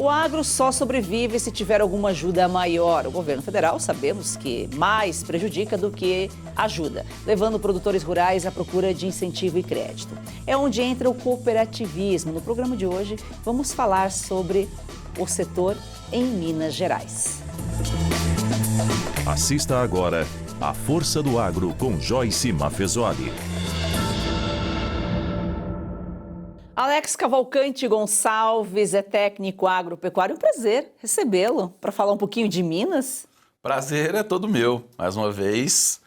O agro só sobrevive se tiver alguma ajuda maior. O governo federal sabemos que mais prejudica do que ajuda, levando produtores rurais à procura de incentivo e crédito. É onde entra o cooperativismo. No programa de hoje, vamos falar sobre o setor em Minas Gerais. Assista agora A Força do Agro com Joyce Maffezoli. Alex Cavalcante Gonçalves é técnico agropecuário. Um prazer recebê-lo para falar um pouquinho de Minas. Prazer é todo meu, mais uma vez,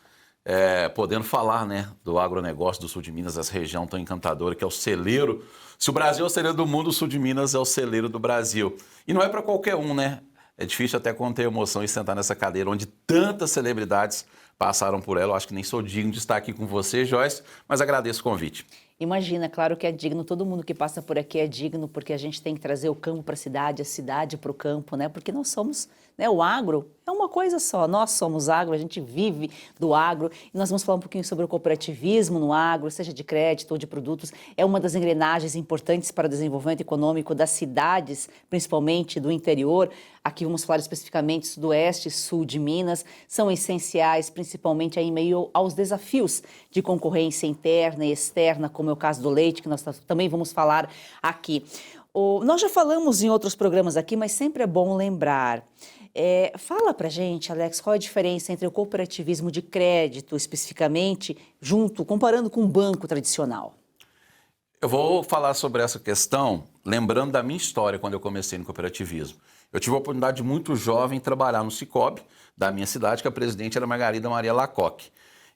podendo falar, do agronegócio do sul de Minas, essa região tão encantadora que é o celeiro. Se o Brasil é o celeiro do mundo, o sul de Minas é o celeiro do Brasil. E não é para qualquer um, né? É difícil até conter emoção e sentar nessa cadeira onde tantas celebridades passaram por ela. Eu acho que nem sou digno de estar aqui com você, Joyce, mas agradeço o convite. Imagina, claro que é digno, todo mundo que passa por aqui é digno, porque a gente tem que trazer o campo para a cidade para o campo, né? Porque nós somos, o agro é uma coisa só, nós somos agro, a gente vive do agro, e nós vamos falar um pouquinho sobre o cooperativismo no agro, seja de crédito ou de produtos, é uma das engrenagens importantes para o desenvolvimento econômico das cidades, principalmente do interior. Aqui vamos falar especificamente sudoeste e sul de Minas, são essenciais, principalmente em meio aos desafios de concorrência interna e externa, como é o caso do leite, que nós também vamos falar aqui. Nós já falamos em outros programas aqui, mas sempre é bom lembrar. Fala pra gente, Alex, qual é a diferença entre o cooperativismo de crédito, especificamente, comparando com o banco tradicional? Eu vou falar sobre essa questão lembrando da minha história quando eu comecei no cooperativismo. Eu tive a oportunidade de muito jovem trabalhar no Cicobi, da minha cidade, que a presidente era Margarida Maria Lacoque.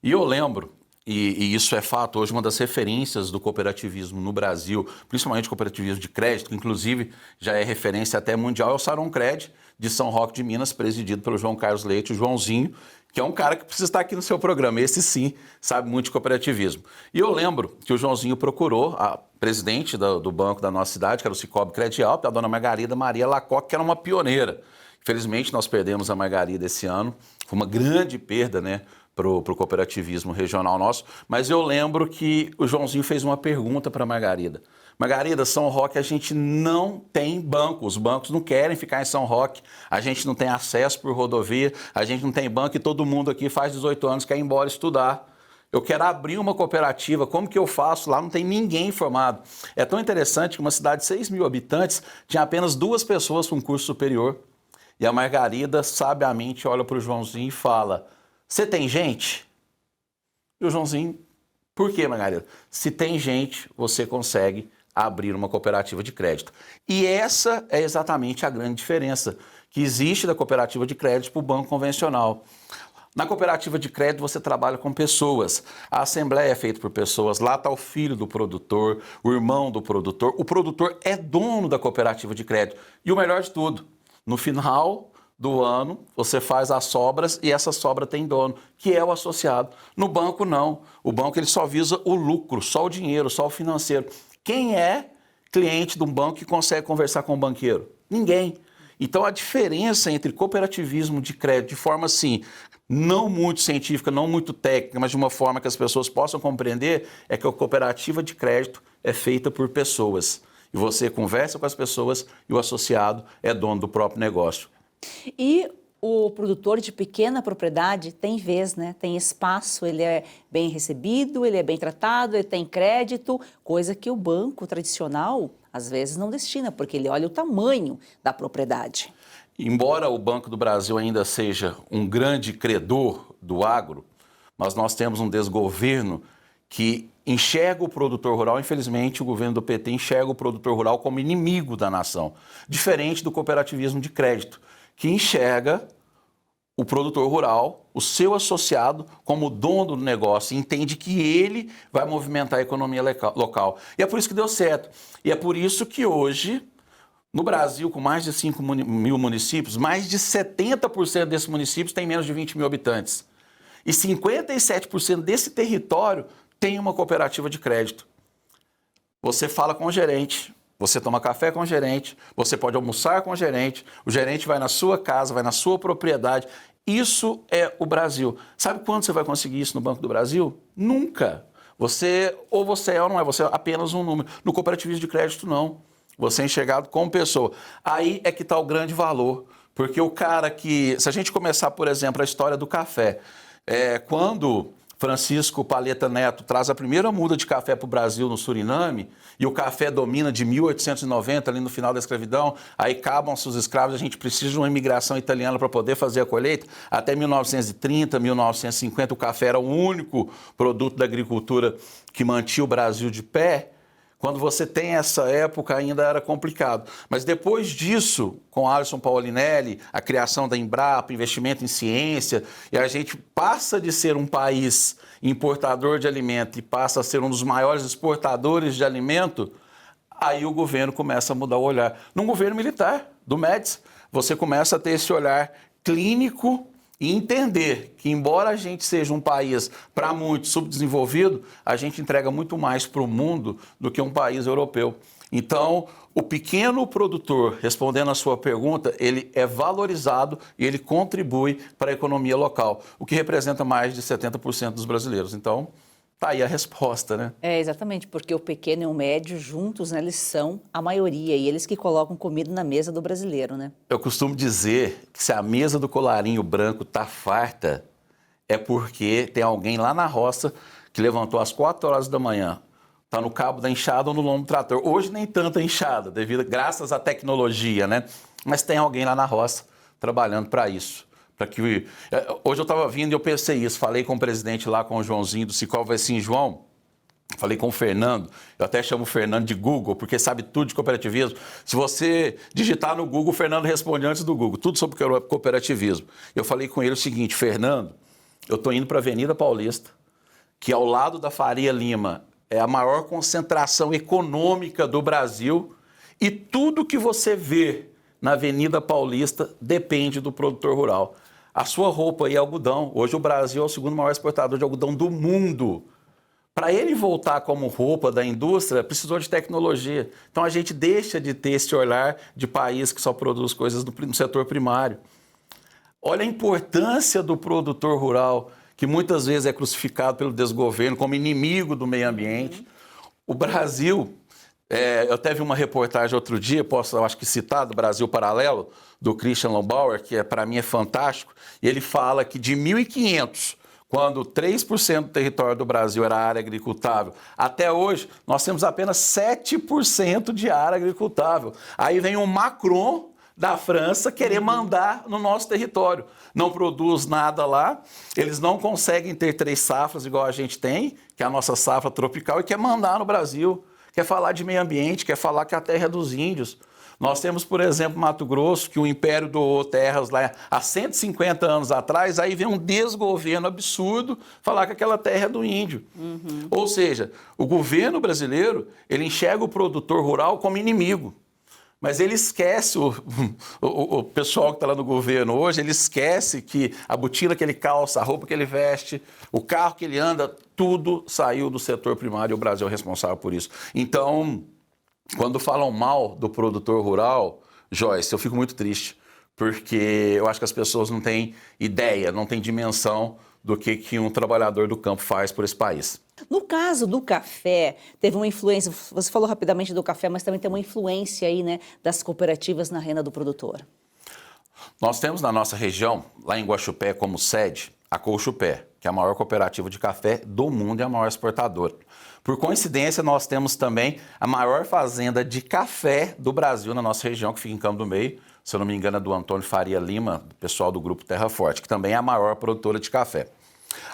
E eu lembro, e isso é fato, hoje uma das referências do cooperativismo no Brasil, principalmente o cooperativismo de crédito, que inclusive já é referência até mundial, é o Saroncred, de São Roque de Minas, presidido pelo João Carlos Leite, o Joãozinho, que é um cara que precisa estar aqui no seu programa. Esse sim sabe muito de cooperativismo. E eu lembro que o Joãozinho procurou a presidente do banco da nossa cidade, que era o Cicobi Credialp, a dona Margarida Maria Lacoque, que era uma pioneira. Infelizmente, nós perdemos a Margarida esse ano. Foi uma grande perda, para o cooperativismo regional nosso. Mas eu lembro que o Joãozinho fez uma pergunta para a Margarida. Margarida, São Roque, a gente não tem banco, os bancos não querem ficar em São Roque, a gente não tem acesso por rodovia, a gente não tem banco e todo mundo aqui faz 18 anos, quer ir embora estudar. Eu quero abrir uma cooperativa, como que eu faço? Lá não tem ninguém formado. É tão interessante que uma cidade de 6 mil habitantes tinha apenas 2 pessoas com curso superior. E a Margarida, sabiamente, olha para o Joãozinho e fala, você tem gente? E o Joãozinho, por quê, Margarida? Se tem gente, você consegue abrir uma cooperativa de crédito. E essa é exatamente a grande diferença que existe da cooperativa de crédito para o banco convencional. Na cooperativa de crédito você trabalha com pessoas, a assembleia é feita por pessoas, lá está o filho do produtor, o irmão do produtor, o produtor é dono da cooperativa de crédito. E o melhor de tudo, no final do ano você faz as sobras e essa sobra tem dono, que é o associado. No banco não, o banco ele só visa o lucro, só o dinheiro, só o financeiro. Quem é cliente de um banco que consegue conversar com o banqueiro? Ninguém. Então a diferença entre cooperativismo de crédito de forma assim, não muito científica, não muito técnica, mas de uma forma que as pessoas possam compreender, é que a cooperativa de crédito é feita por pessoas. E você conversa com as pessoas e o associado é dono do próprio negócio. E o produtor de pequena propriedade tem vez, tem espaço, ele é bem recebido, ele é bem tratado, ele tem crédito, coisa que o banco tradicional às vezes não destina, porque ele olha o tamanho da propriedade. Embora o Banco do Brasil ainda seja um grande credor do agro, mas nós temos um desgoverno que enxerga o produtor rural, infelizmente o governo do PT enxerga o produtor rural como inimigo da nação, diferente do cooperativismo de crédito, que enxerga o produtor rural, o seu associado, como dono do negócio, e entende que ele vai movimentar a economia local. E é por isso que deu certo. E é por isso que hoje, no Brasil, com mais de 5 mil municípios, mais de 70% desses municípios têm menos de 20 mil habitantes. E 57% desse território tem uma cooperativa de crédito. Você fala com o gerente, você toma café com o gerente, você pode almoçar com o gerente vai na sua casa, vai na sua propriedade. Isso é o Brasil. Sabe quando você vai conseguir isso no Banco do Brasil? Nunca. Você é ou não é, você é apenas um número. No cooperativismo de crédito, não. você é enxergado como pessoa. Aí é que está o grande valor, porque o cara que... Se a gente começar, por exemplo, a história do café, quando Francisco Paleta Neto traz a primeira muda de café para o Brasil no Suriname, e o café domina de 1890, ali no final da escravidão, aí acabam-se os escravos, a gente precisa de uma imigração italiana para poder fazer a colheita. Até 1930, 1950, o café era o único produto da agricultura que mantinha o Brasil de pé. Quando você tem essa época, ainda era complicado. Mas depois disso, com Alisson Paulinelli, a criação da Embrapa, investimento em ciência, e a gente passa de ser um país importador de alimento e passa a ser um dos maiores exportadores de alimento, aí o governo começa a mudar o olhar. Num governo militar, do Médici, você começa a ter esse olhar clínico e entender que, embora a gente seja um país, para muitos, subdesenvolvido, a gente entrega muito mais para o mundo do que um país europeu. Então, o pequeno produtor, respondendo a sua pergunta, ele é valorizado e ele contribui para a economia local, o que representa mais de 70% dos brasileiros. Então, tá aí a resposta, né? Exatamente, porque o pequeno e o médio juntos, né, eles são a maioria e eles que colocam comida na mesa do brasileiro, né? Eu costumo dizer que se a mesa do colarinho branco tá farta, é porque tem alguém lá na roça que levantou às 4 horas da manhã, tá no cabo da enxada ou no lombo do trator. Hoje nem tanta enxada, graças à tecnologia, né? Mas tem alguém lá na roça trabalhando para isso. Hoje eu estava vindo e eu pensei isso, falei com o presidente lá, com o Joãozinho do Sicol Vecim João, falei com o Fernando, eu até chamo o Fernando de Google, porque sabe tudo de cooperativismo. Se você digitar no Google, o Fernando responde antes do Google, tudo sobre cooperativismo. Eu falei com ele o seguinte: Fernando, eu estou indo para a Avenida Paulista, que ao lado da Faria Lima é a maior concentração econômica do Brasil, e tudo que você vê na Avenida Paulista depende do produtor rural. A sua roupa aí é algodão. Hoje o Brasil é o segundo maior exportador de algodão do mundo. Para ele voltar como roupa da indústria, precisou de tecnologia. Então a gente deixa de ter esse olhar de país que só produz coisas no setor primário. Olha a importância do produtor rural, que muitas vezes é crucificado pelo desgoverno como inimigo do meio ambiente. O Brasil... eu até vi uma reportagem outro dia, eu acho que citar, do Brasil Paralelo, do Christian Lombauer, que para mim é fantástico, e ele fala que de 1500, quando 3% do território do Brasil era área agricultável, até hoje nós temos apenas 7% de área agricultável. Aí vem o Macron da França querer mandar no nosso território. Não produz nada lá, eles não conseguem ter 3 safras igual a gente tem, que é a nossa safra tropical, e quer mandar no Brasil. Quer falar de meio ambiente, quer falar que a terra é dos índios. Nós temos, por exemplo, Mato Grosso, que o Império doou terras lá há 150 anos atrás, aí vem um desgoverno absurdo falar que aquela terra é do índio. Ou seja, o governo brasileiro, ele enxerga o produtor rural como inimigo. Mas ele esquece, o pessoal que está lá no governo hoje, ele esquece que a botina que ele calça, a roupa que ele veste, o carro que ele anda, tudo saiu do setor primário e o Brasil é responsável por isso. Então, quando falam mal do produtor rural, Joyce, eu fico muito triste, porque eu acho que as pessoas não têm ideia, não têm dimensão do que um trabalhador do campo faz por esse país. No caso do café, teve uma influência, você falou rapidamente do café, mas também tem uma influência aí, né, das cooperativas na renda do produtor. Nós temos na nossa região, lá em Guaxupé, como sede, a Colchupé, que é a maior cooperativa de café do mundo e a maior exportadora. Por coincidência, nós temos também a maior fazenda de café do Brasil na nossa região, que fica em Campo do Meio, se eu não me engano é do Antônio Faria Lima, do pessoal do Grupo Terra Forte, que também é a maior produtora de café.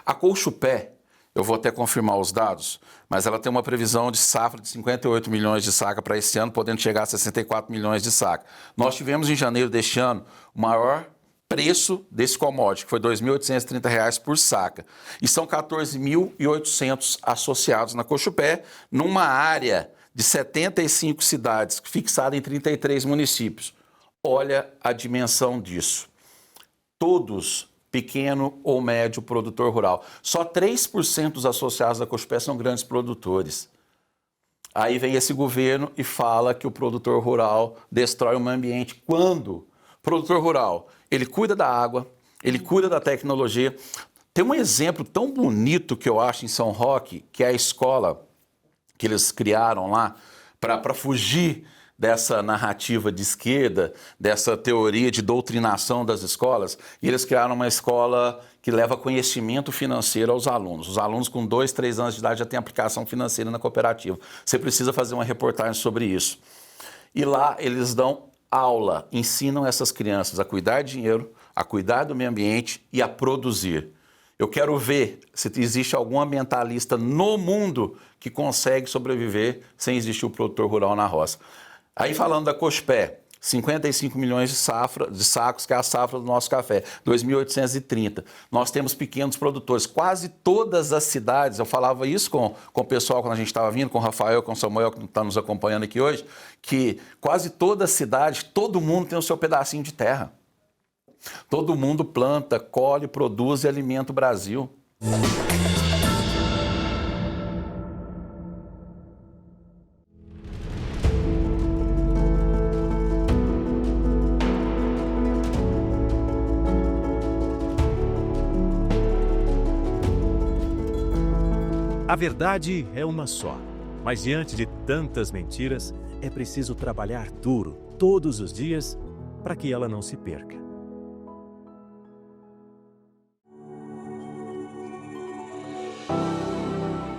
A Colchupé, eu vou até confirmar os dados, mas ela tem uma previsão de safra de 58 milhões de saca para esse ano, podendo chegar a 64 milhões de saca. Nós tivemos em janeiro deste ano o maior preço desse commodity, que foi R$ 2.830 por saca. E são 14.800 associados na Colchupé, numa área de 75 cidades, fixada em 33 municípios. Olha a dimensão disso. Todos pequeno ou médio produtor rural. Só 3% dos associados da Colchupé são grandes produtores. Aí vem esse governo e fala que o produtor rural destrói o meio ambiente. Quando? O produtor rural, ele cuida da água, ele cuida da tecnologia. Tem um exemplo tão bonito que eu acho em São Roque, que é a escola que eles criaram lá para fugir dessa narrativa de esquerda, dessa teoria de doutrinação das escolas, e eles criaram uma escola que leva conhecimento financeiro aos alunos. Os alunos com 2, 3 anos de idade já têm aplicação financeira na cooperativa. Você precisa fazer uma reportagem sobre isso. E lá eles dão aula, ensinam essas crianças a cuidar de dinheiro, a cuidar do meio ambiente e a produzir. Eu quero ver se existe algum ambientalista no mundo que consegue sobreviver sem existir o produtor rural na roça. Aí falando da Cospé, 55 milhões de sacos, que é a safra do nosso café, 2.830. Nós temos pequenos produtores. Quase todas as cidades, eu falava isso com o pessoal quando a gente estava vindo, com o Rafael, com o Samuel, que está nos acompanhando aqui hoje, que quase toda cidade, todo mundo tem o seu pedacinho de terra. Todo mundo planta, colhe, produz e alimenta o Brasil. A verdade é uma só, mas diante de tantas mentiras, é preciso trabalhar duro todos os dias para que ela não se perca.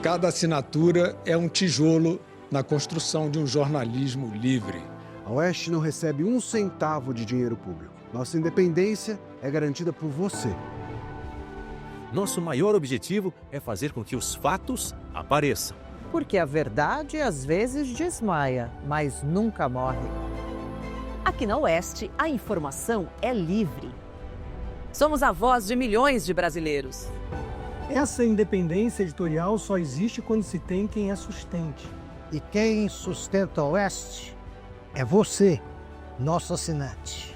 Cada assinatura é um tijolo na construção de um jornalismo livre. A Oeste não recebe um centavo de dinheiro público. Nossa independência é garantida por você. Nosso maior objetivo é fazer com que os fatos apareçam. Porque a verdade às vezes desmaia, mas nunca morre. Aqui na Oeste, a informação é livre. Somos a voz de milhões de brasileiros. Essa independência editorial só existe quando se tem quem a sustente. E quem sustenta a Oeste é você, nosso assinante.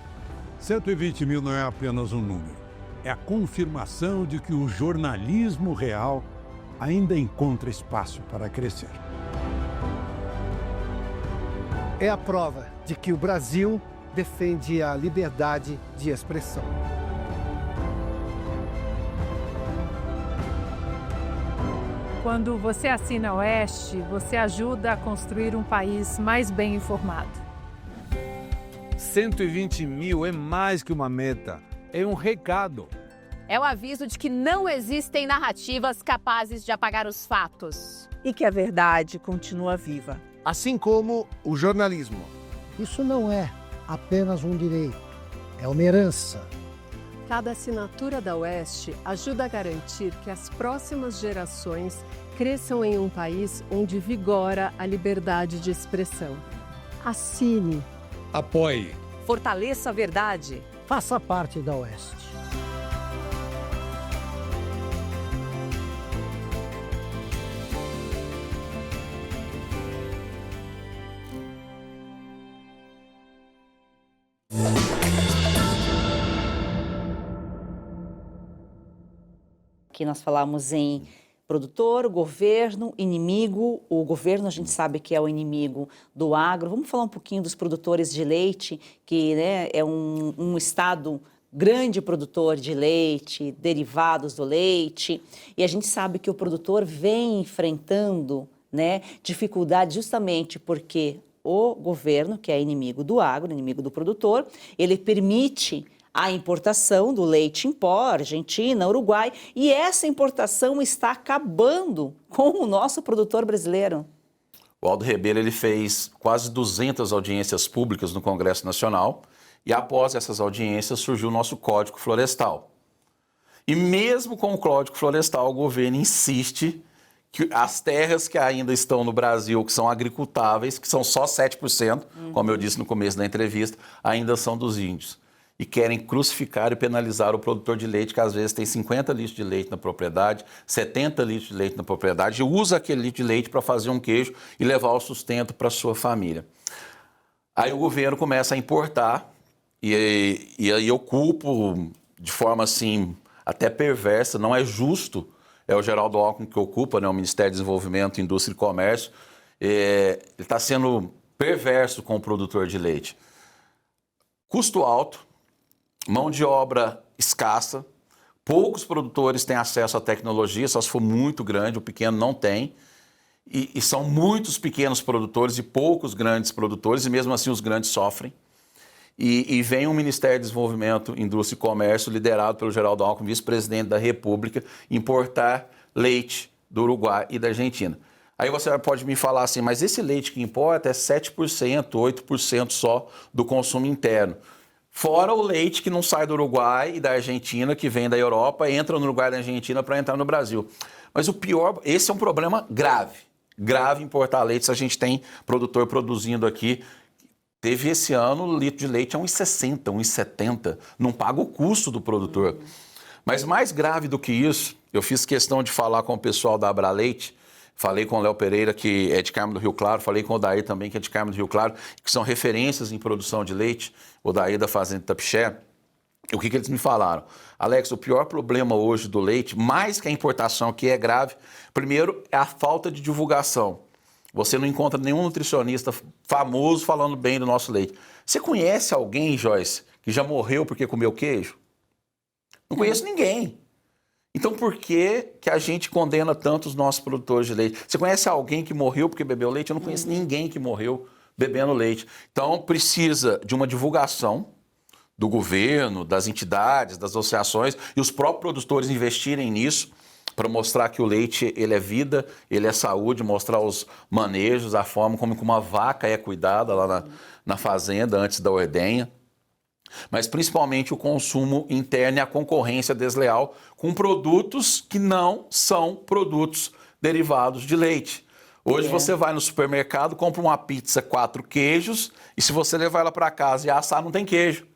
120 mil não é apenas um número. É a confirmação de que o jornalismo real ainda encontra espaço para crescer. É a prova de que o Brasil defende a liberdade de expressão. Quando você assina a Oeste, você ajuda a construir um país mais bem informado. 120 mil é mais que uma meta, é um recado. É o aviso de que não existem narrativas capazes de apagar os fatos. E que a verdade continua viva. Assim como o jornalismo. Isso não é apenas um direito, é uma herança. Cada assinatura da Oeste ajuda a garantir que as próximas gerações cresçam em um país onde vigora a liberdade de expressão. Assine. Apoie. Fortaleça a verdade. Faça parte da Oeste. Aqui nós falamos em produtor, governo, inimigo. O governo a gente sabe que é o inimigo do agro. Vamos falar um pouquinho dos produtores de leite, que né, é um estado grande produtor de leite, derivados do leite. E a gente sabe que o produtor vem enfrentando né, dificuldades justamente porque o governo, que é inimigo do agro, inimigo do produtor, ele permite a importação do leite em pó, Argentina, Uruguai, e essa importação está acabando com o nosso produtor brasileiro. O Aldo Rebelo ele fez quase 200 audiências públicas no Congresso Nacional e após essas audiências surgiu o nosso Código Florestal. E mesmo com o Código Florestal, o governo insiste que as terras que ainda estão no Brasil, que são agricultáveis, que são só 7%, como eu disse no começo da entrevista, ainda são dos índios. E querem crucificar e penalizar o produtor de leite, que às vezes tem 50 litros de leite na propriedade, 70 litros de leite na propriedade, e usa aquele litro de leite para fazer um queijo e levar o sustento para a sua família. Aí o governo começa a importar, e aí eu culpo de forma assim, até perversa, não é justo, é o Geraldo Alckmin que ocupa, né, o Ministério do Desenvolvimento, Indústria e Comércio, ele está sendo perverso com o produtor de leite. Custo alto, mão de obra escassa, poucos produtores têm acesso à tecnologia, só se for muito grande, o pequeno não tem. e são muitos pequenos produtores e poucos grandes produtores, e mesmo assim os grandes sofrem. E vem um Ministério do Desenvolvimento, Indústria e Comércio, liderado pelo Geraldo Alckmin, vice-presidente da República, importar leite do Uruguai e da Argentina. Aí você pode me falar assim, mas esse leite que importa é 7%, 8% só do consumo interno. Fora o leite que não sai do Uruguai e da Argentina, que vem da Europa, entra no Uruguai e da Argentina para entrar no Brasil. Mas o pior, esse é um problema grave. Grave importar leite, se a gente tem produtor produzindo aqui. Teve esse ano o litro de leite a 1,60, 1,70. Não paga o custo do produtor. Mas mais grave do que isso, eu fiz questão de falar com o pessoal da Abraleite, falei com o Léo Pereira, que é de Carmo do Rio Claro, falei com o Odair também, que é de Carmo do Rio Claro, que são referências em produção de leite, o Odair da Fazenda Tapixé. O que eles me falaram? Alex, o pior problema hoje do leite, mais que a importação, que é grave, primeiro é a falta de divulgação. Você não encontra nenhum nutricionista famoso falando bem do nosso leite. Você conhece alguém, Joyce, que já morreu porque comeu queijo? Não conheço ninguém. Então por que a gente condena tanto os nossos produtores de leite? Você conhece alguém que morreu porque bebeu leite? Eu não conheço ninguém que morreu bebendo leite. Então precisa de uma divulgação do governo, das entidades, das associações e os próprios produtores investirem nisso para mostrar que o leite ele é vida, ele é saúde, mostrar os manejos, a forma como uma vaca é cuidada lá na fazenda antes da ordenha. Mas principalmente o consumo interno e a concorrência desleal com produtos que não são produtos derivados de leite. Hoje você vai no supermercado, compra uma pizza 4 queijos e se você levar ela para casa e assar, não tem queijo.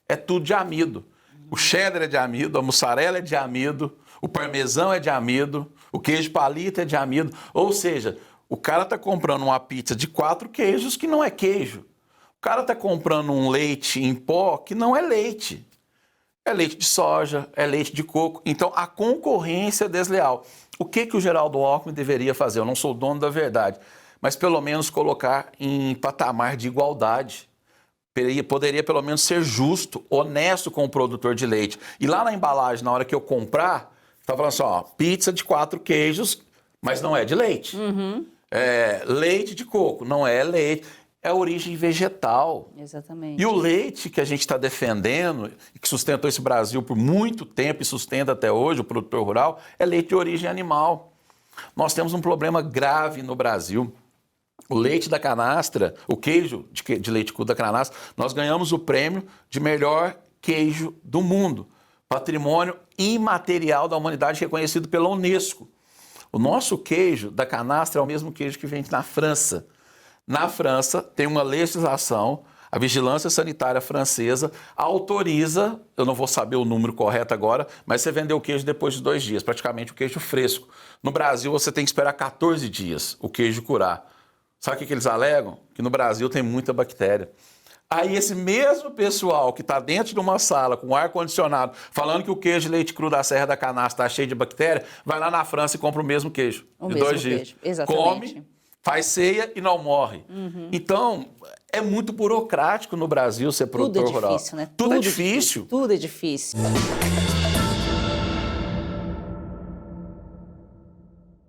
É tudo de amido. O cheddar é de amido, a mussarela é de amido, o parmesão é de amido, o queijo palito é de amido. Ou seja, o cara está comprando uma pizza de 4 queijos que não é queijo. O cara está comprando um leite em pó que não é leite. É leite de soja, é leite de coco. Então, a concorrência é desleal. O que o Geraldo Alckmin deveria fazer? Eu não sou dono da verdade, mas pelo menos colocar em patamar de igualdade. Poderia pelo menos ser justo, honesto com o produtor de leite. E lá na embalagem, na hora que eu comprar, está falando assim, ó, pizza de 4 queijos, mas não é de leite. Leite de coco, não é leite. É origem vegetal. Exatamente. E o leite que a gente está defendendo, e que sustentou esse Brasil por muito tempo e sustenta até hoje, o produtor rural, é leite de origem animal. Nós temos um problema grave no Brasil. O leite da canastra, o queijo de leite cru da canastra, nós ganhamos o prêmio de melhor queijo do mundo. Patrimônio imaterial da humanidade reconhecido pela Unesco. O nosso queijo da canastra é o mesmo queijo que vende na França. Na França, tem uma legislação, a Vigilância Sanitária Francesa autoriza, eu não vou saber o número correto agora, mas você vendeu o queijo depois de 2 dias, praticamente o queijo fresco. No Brasil, você tem que esperar 14 dias o queijo curar. Sabe o que eles alegam? Que no Brasil tem muita bactéria. Aí esse mesmo pessoal que está dentro de uma sala com ar-condicionado, falando que o queijo de leite cru da Serra da Canastra está cheio de bactéria, vai lá na França e compra o mesmo queijo. O de mesmo 2 dias. queijo, exatamente. Come, faz ceia e não morre. Então, é muito burocrático no Brasil ser produtor rural. Tudo é difícil, né? Tudo é difícil. Tudo é difícil.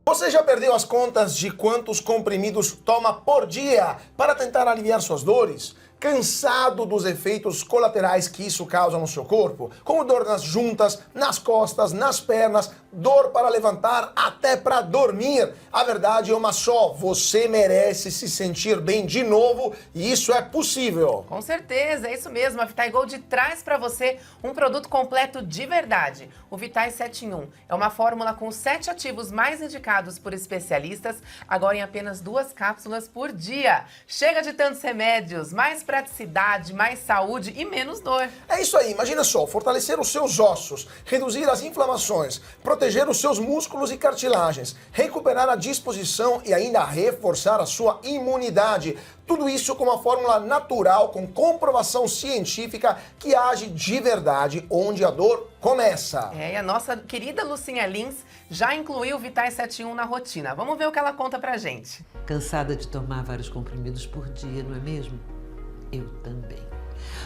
Você já perdeu as contas de quantos comprimidos toma por dia para tentar aliviar suas dores? Cansado dos efeitos colaterais que isso causa no seu corpo? Como dor nas juntas, nas costas, nas pernas, dor para levantar, até para dormir. A verdade é uma só, você merece se sentir bem de novo e isso é possível. Com certeza, é isso mesmo. A Vitae Gold traz para você um produto completo de verdade. O Vitae 7 em 1 é uma fórmula com 7 ativos mais indicados por especialistas, agora em apenas 2 cápsulas por dia. Chega de tantos remédios, mais praticidade, mais saúde e menos dor. É isso aí, imagina só, fortalecer os seus ossos, reduzir as inflamações, proteger os seus músculos e cartilagens, recuperar a disposição e ainda reforçar a sua imunidade. Tudo isso com uma fórmula natural, com comprovação científica que age de verdade onde a dor começa. E a nossa querida Lucinha Lins já incluiu o Vitae 7 em 1 na rotina. Vamos ver o que ela conta pra gente. Cansada de tomar vários comprimidos por dia, não é mesmo? Eu também.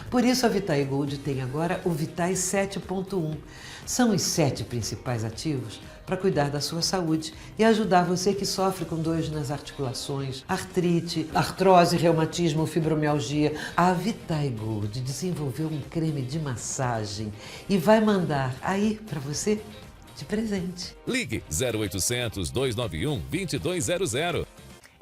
Por isso a Vitae Gold tem agora o Vitae 7.1. São os 7 principais ativos para cuidar da sua saúde e ajudar você que sofre com dores nas articulações, artrite, artrose, reumatismo, fibromialgia. A Vitae Gold desenvolveu um creme de massagem e vai mandar aí para você de presente. Ligue 0800 291 2200.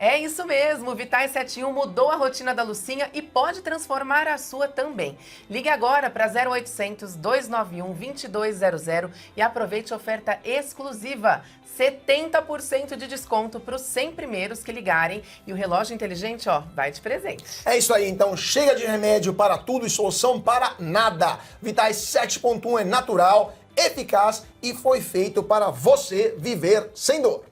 É isso mesmo, o Vitae 71 mudou a rotina da Lucinha e pode transformar a sua também. Ligue agora para 0800 291 2200 e aproveite a oferta exclusiva. 70% de desconto para os 100 primeiros que ligarem e o relógio inteligente, vai de presente. É isso aí, então chega de remédio para tudo e solução para nada. Vitae 7.1 é natural, eficaz e foi feito para você viver sem dor.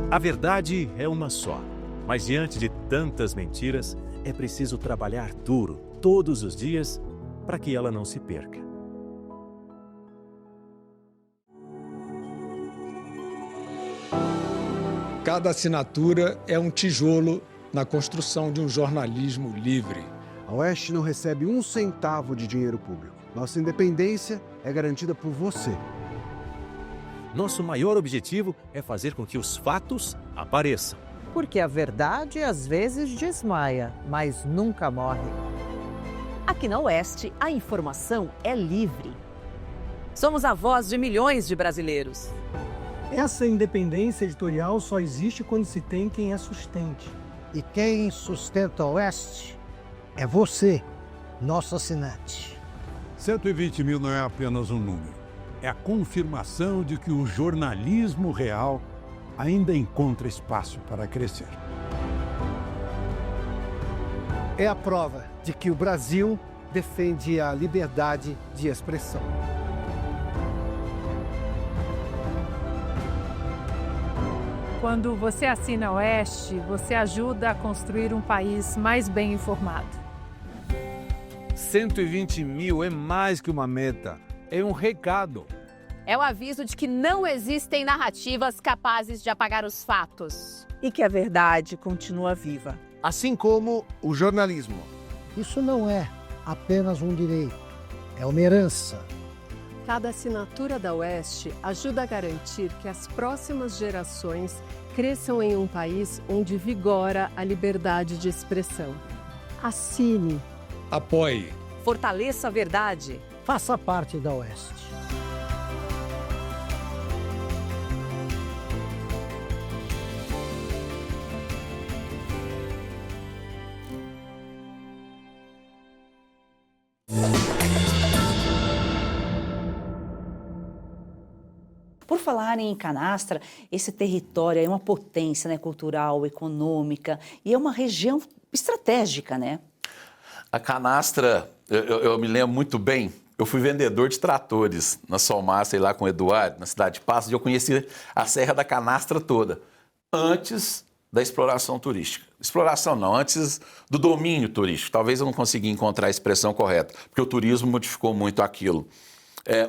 A verdade é uma só, mas diante de tantas mentiras, é preciso trabalhar duro todos os dias para que ela não se perca. Cada assinatura é um tijolo na construção de um jornalismo livre. A Oeste não recebe um centavo de dinheiro público. Nossa independência é garantida por você. Nosso maior objetivo é fazer com que os fatos apareçam. Porque a verdade às vezes desmaia, mas nunca morre. Aqui na Oeste, a informação é livre. Somos a voz de milhões de brasileiros. Essa independência editorial só existe quando se tem quem a sustente. E quem sustenta a Oeste é você, nosso assinante. 120 mil não é apenas um número. É a confirmação de que o jornalismo real ainda encontra espaço para crescer. É a prova de que o Brasil defende a liberdade de expressão. Quando você assina a Oeste, você ajuda a construir um país mais bem informado. 120 mil é mais que uma meta, é um recado. É o aviso de que não existem narrativas capazes de apagar os fatos. E que a verdade continua viva. Assim como o jornalismo. Isso não é apenas um direito, é uma herança. Cada assinatura da Oeste ajuda a garantir que as próximas gerações cresçam em um país onde vigora a liberdade de expressão. Assine. Apoie. Fortaleça a verdade. Faça parte da Oeste. Por falar em canastra, esse território é uma potência, né, cultural, econômica e é uma região estratégica, né? A canastra, eu me lembro muito bem, eu fui vendedor de tratores na Solmassa, lá com o Eduardo, na cidade de Passos, e eu conheci a Serra da Canastra toda, antes da exploração turística. Exploração não, antes do domínio turístico. Talvez eu não consegui encontrar a expressão correta, porque o turismo modificou muito aquilo.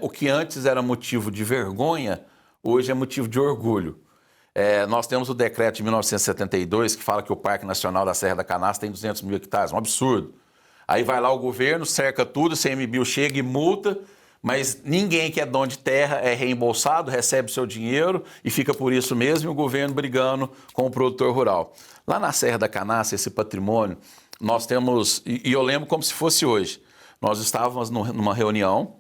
O que antes era motivo de vergonha, hoje é motivo de orgulho. Nós temos o decreto de 1972 que fala que o Parque Nacional da Serra da Canastra tem 200 mil hectares, um absurdo. Aí vai lá o governo, cerca tudo, o CMBio chega e multa, mas ninguém que é dono de terra é reembolsado, recebe seu dinheiro e fica por isso mesmo, e o governo brigando com o produtor rural. Lá na Serra da Canastra, esse patrimônio, nós temos, e eu lembro como se fosse hoje, nós estávamos numa reunião,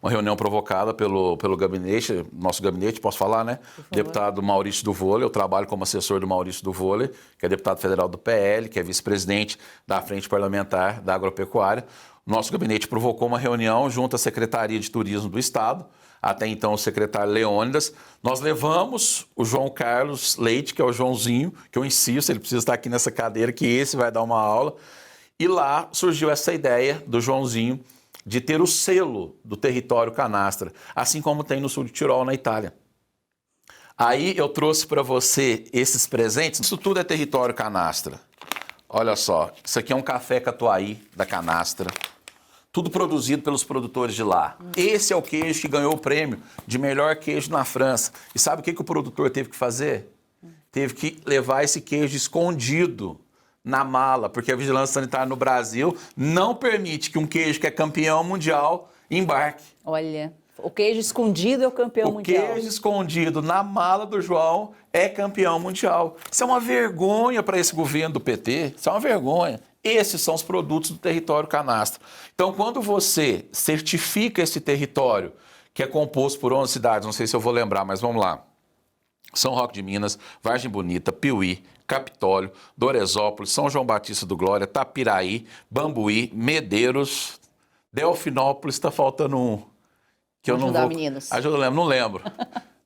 uma reunião provocada pelo gabinete, nosso gabinete, posso falar, né? Deputado Maurício do Vôlei, eu trabalho como assessor do Maurício do Vôlei, que é deputado federal do PL, que é vice-presidente da Frente Parlamentar da Agropecuária. Nosso gabinete provocou uma reunião junto à Secretaria de Turismo do Estado, até então o secretário Leônidas. Nós levamos o João Carlos Leite, que é o Joãozinho, que eu insisto, ele precisa estar aqui nessa cadeira, que esse vai dar uma aula. E lá surgiu essa ideia do Joãozinho de ter o selo do território canastra, assim como tem no sul de Tirol, na Itália. Aí eu trouxe para você esses presentes. Isso tudo é território canastra. Olha só, isso aqui é um café Catuaí da Canastra. tudo produzido pelos produtores de lá. Esse é o queijo que ganhou o prêmio de melhor queijo na França. E sabe o que o produtor teve que fazer? Teve que levar esse queijo escondido na mala, porque a vigilância sanitária no Brasil não permite que um queijo que é campeão mundial embarque. Olha, o queijo escondido é o campeão mundial. O queijo escondido na mala do João é campeão mundial. Isso é uma vergonha para esse governo do PT, isso é uma vergonha. Esses são os produtos do território canastra. Então, quando você certifica esse território, que é composto por 11 cidades, não sei se eu vou lembrar, mas vamos lá. São Roque de Minas, Vargem Bonita, Piuí, Capitólio, Doresópolis, São João Batista do Glória, Tapiraí, Bambuí, Medeiros, Delfinópolis, está faltando um. Que eu não vou... meninos. Não lembro.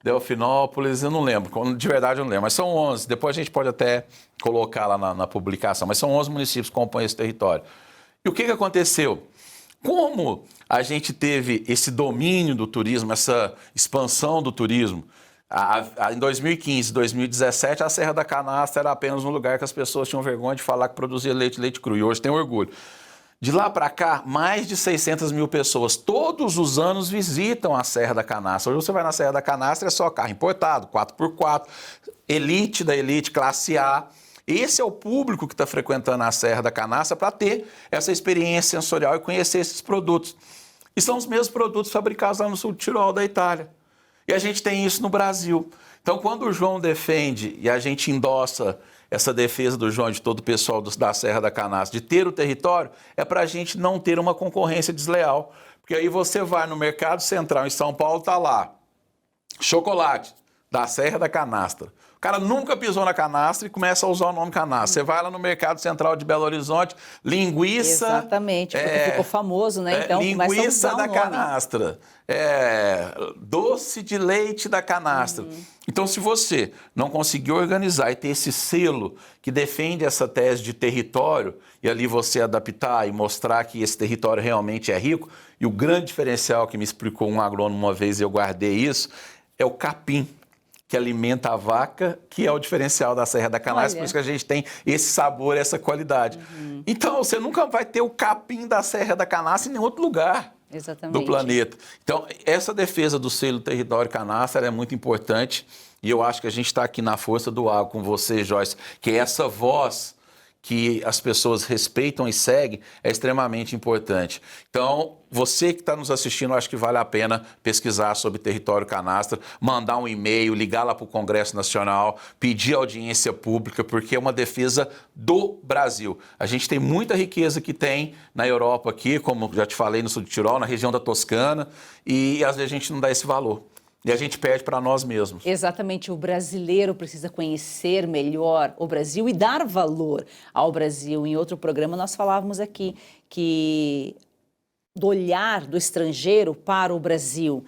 Delfinópolis, eu não lembro. De verdade, eu não lembro. Mas são 11. Depois a gente pode até colocar lá na publicação. Mas são 11 municípios que compõem esse território. E o que aconteceu? Como a gente teve esse domínio do turismo, essa expansão do turismo, em 2015, 2017, a Serra da Canastra era apenas um lugar que as pessoas tinham vergonha de falar que produzia leite cru. E hoje tem orgulho. De lá para cá, mais de 600 mil pessoas todos os anos visitam a Serra da Canastra. Hoje você vai na Serra da Canastra, é só carro importado, 4x4, elite da elite, classe A. Esse é o público que está frequentando a Serra da Canastra para ter essa experiência sensorial e conhecer esses produtos. E são os mesmos produtos fabricados lá no sul do Tirol, da Itália. E a gente tem isso no Brasil. Então, quando o João defende e a gente endossa essa defesa do João e de todo o pessoal da Serra da Canastra, de ter o território, é para a gente não ter uma concorrência desleal. Porque aí você vai no Mercado Central em São Paulo, está lá, chocolate da Serra da Canastra. O cara nunca pisou na canastra e começa a usar o nome canastra. Você vai lá no Mercado Central de Belo Horizonte, linguiça... Exatamente, porque ficou famoso, né? Então, linguiça da canastra, doce de leite da canastra. Então, se você não conseguir organizar e ter esse selo que defende essa tese de território, e ali você adaptar e mostrar que esse território realmente é rico, e o grande diferencial que me explicou um agrônomo uma vez, e eu guardei isso, é o capim, que alimenta a vaca, que é o diferencial da Serra da Canastra, por isso que a gente tem esse sabor, essa qualidade. Então, você nunca vai ter o capim da Serra da Canastra em nenhum outro lugar do planeta. Então, essa defesa do selo território canastra é muito importante, e eu acho que a gente está aqui na Força do Agro com você, Joyce, que é essa voz que as pessoas respeitam e seguem, é extremamente importante. Então, você que está nos assistindo, acho que vale a pena pesquisar sobre território canastra, mandar um e-mail, ligar lá para o Congresso Nacional, pedir audiência pública, porque é uma defesa do Brasil. A gente tem muita riqueza que tem na Europa aqui, como já te falei, no sul de Tirol, na região da Toscana, e às vezes a gente não dá esse valor. E a gente perde para nós mesmos. Exatamente, o brasileiro precisa conhecer melhor o Brasil e dar valor ao Brasil. Em outro programa nós falávamos aqui que do olhar do estrangeiro para o Brasil.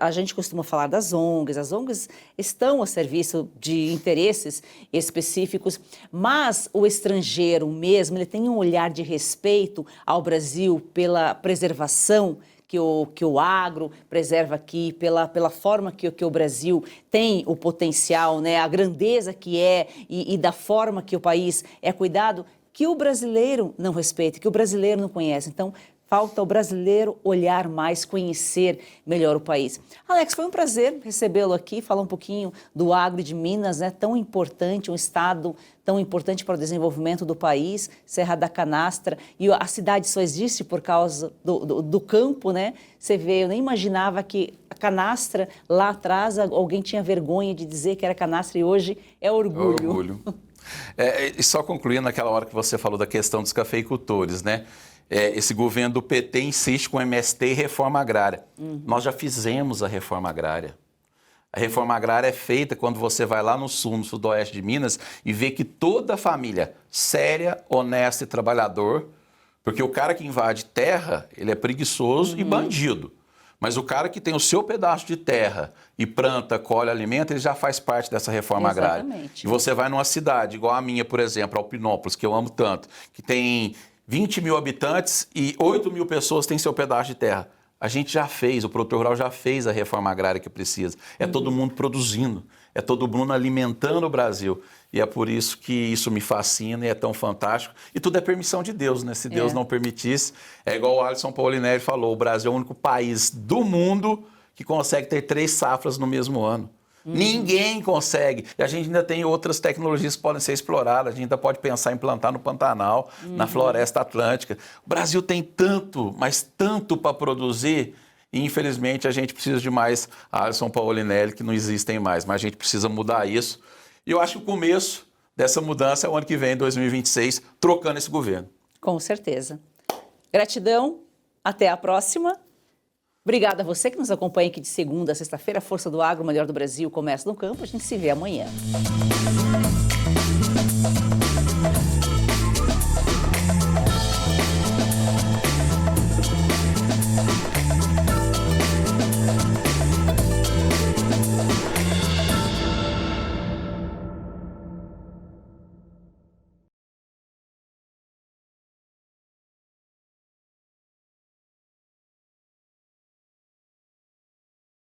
A gente costuma falar das ONGs, as ONGs estão a serviço de interesses específicos, mas o estrangeiro mesmo, ele tem um olhar de respeito ao Brasil pela preservação que o agro preserva aqui, pela forma que o Brasil tem o potencial, né, a grandeza que é e da forma que o país é cuidado, que o brasileiro não respeita, que o brasileiro não conhece. Então, falta o brasileiro olhar mais, conhecer melhor o país. Alex, foi um prazer recebê-lo aqui, falar um pouquinho do agro de Minas, né? Tão importante, um estado tão importante para o desenvolvimento do país, Serra da Canastra, e a cidade só existe por causa do campo, né? Você vê, eu nem imaginava que a canastra, lá atrás, alguém tinha vergonha de dizer que era canastra e hoje é orgulho. Orgulho. E só concluindo naquela hora que você falou da questão dos cafeicultores, né? Esse governo do PT insiste com MST e reforma agrária. Nós já fizemos a reforma agrária. A reforma agrária é feita quando você vai lá no sul, no sudoeste de Minas, e vê que toda família séria, honesta e trabalhador, porque o cara que invade terra, ele é preguiçoso e bandido. Mas o cara que tem o seu pedaço de terra e planta, colhe, alimenta, ele já faz parte dessa reforma agrária. E você vai numa cidade, igual a minha, por exemplo, Alpinópolis, que eu amo tanto, que tem 20 mil habitantes e 8 mil pessoas têm seu pedaço de terra. A gente já fez, o produtor rural já fez a reforma agrária que precisa. É todo mundo produzindo, é todo mundo alimentando o Brasil. E é por isso que isso me fascina e é tão fantástico. E tudo é permissão de Deus, né? Se Deus não permitisse, é igual o Alisson Paulinelli falou, o Brasil é o único país do mundo que consegue ter 3 safras no mesmo ano. Ninguém consegue. E a gente ainda tem outras tecnologias que podem ser exploradas. A gente ainda pode pensar em plantar no Pantanal, na Floresta Atlântica. O Brasil tem tanto, mas tanto para produzir. E, infelizmente, a gente precisa de mais Alisson Paulinelli, que não existem mais. Mas a gente precisa mudar isso. E eu acho que o começo dessa mudança é o ano que vem, 2026, trocando esse governo. Com certeza. Gratidão. Até a próxima. Obrigada a você que nos acompanha aqui de segunda a sexta-feira. Força do Agro, o melhor do Brasil, começa no campo. A gente se vê amanhã.